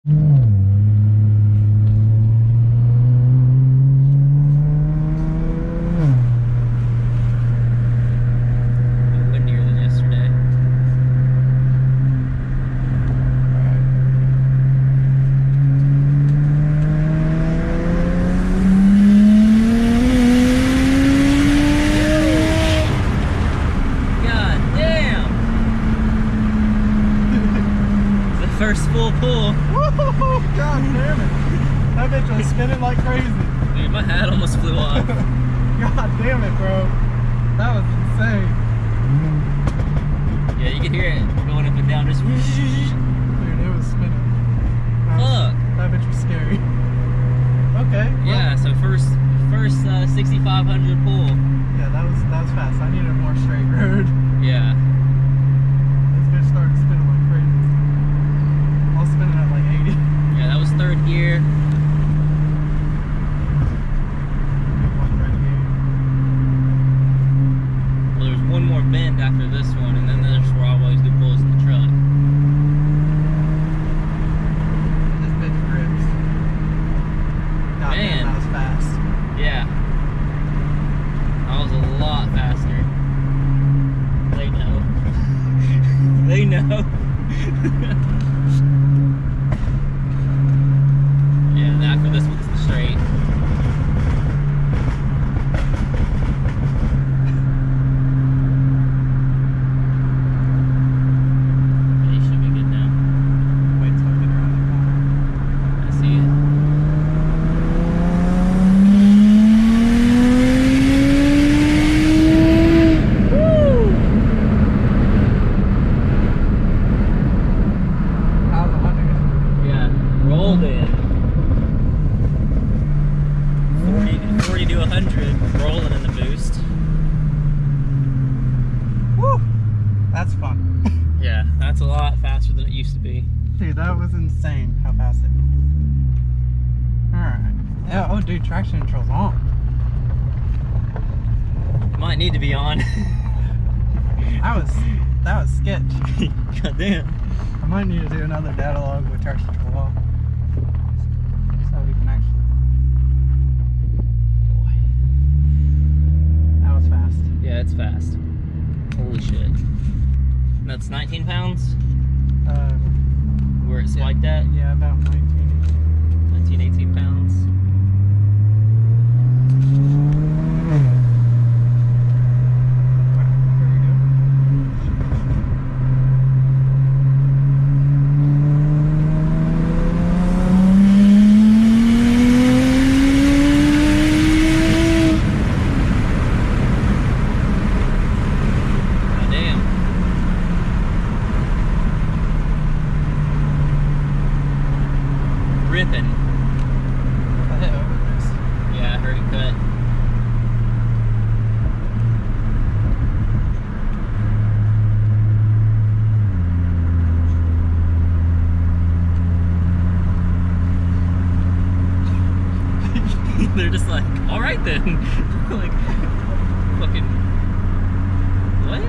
Windier than yesterday. First full pull. Woo! God damn it. That bitch was spinning like crazy. Dude, my hat almost flew off. God damn it, bro. That was insane. Yeah, you can hear it going up and down. Just Dude, it was spinning. fuck. That bitch was scary. Okay. Well, Yeah, so first 6,500 pull. yeah, that was fast. I needed a more straight road. Yeah. This bitch started spinning like crazy. I was spinning at like 80. Yeah, that was third gear. Well, there's one more bend after this one, and then there's where I always do pulls in the truck. This bitch rips. God Man. damn, that was fast. Yeah. I was a lot faster. They know. They know. Yeah, after this one's the straight. He should be good now. Wait till I get around the corner. I see it. How's the 100? Yeah, rolled in. 40 to 100, rolling in the boost. Woo! That's fun. Yeah, that's a lot faster than it used to be. Dude, that was insane how fast it went. Alright. Yeah, oh dude, traction control's on. Might need to be on. That was sketch. God damn. I might need to do another data log with traction control off. So we can actually. Boy. That was fast. Yeah, it's fast. Holy shit. And that's 19 pounds? Where it spiked at? Yeah, about 19. 18 pounds. Ripping. I hit over this. Yeah, I heard it cut. They're just like, all right then. Like, fucking, what? I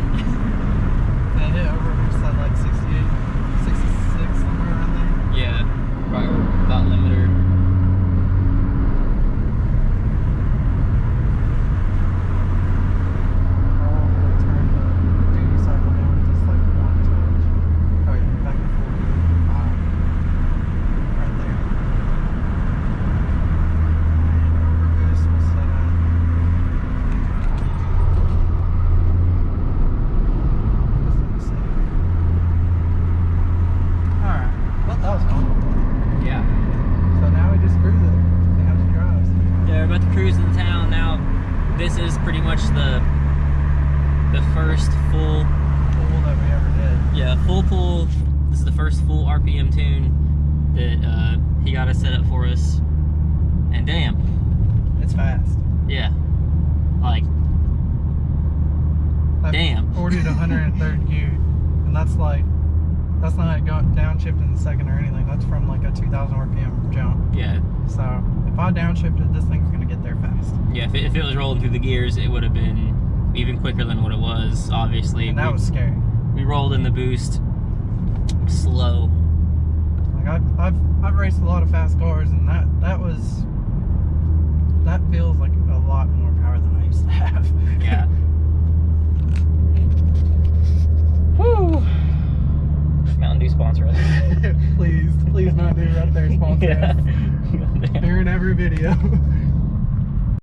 hit over this at like 68, 66, somewhere around there. Yeah, right about limiter. Turn the duty cycle down just like one touch. Oh yeah, back to 45. Right there. And overboost was set at. Just in the city. Alright, well that was fun. Yeah. So now we just cruise it. See how she drives. Yeah, we're about to cruise in town now. This is pretty much the first full, Pull that we ever did. yeah, full pull. This is the first full RPM tune that he got us set up for us. And damn, It's fast. yeah, like, Like damn. 40 to 103rd gear. And that's like, that's not like going downshift in the second or anything. That's from like a 2000 RPM jump. Yeah, So if I downshifted, this thing's gonna get there fast. yeah. If it was rolling through the gears, it would have been even quicker than what it was. Obviously, And that was scary. we rolled in the boost slow. Like I've raced a lot of fast cars, and that feels like a lot more power than I used to have. Yeah. Woo! Mountain Dew sponsor us. Please Mountain Dew right there sponsor us. Yeah. They're in every video.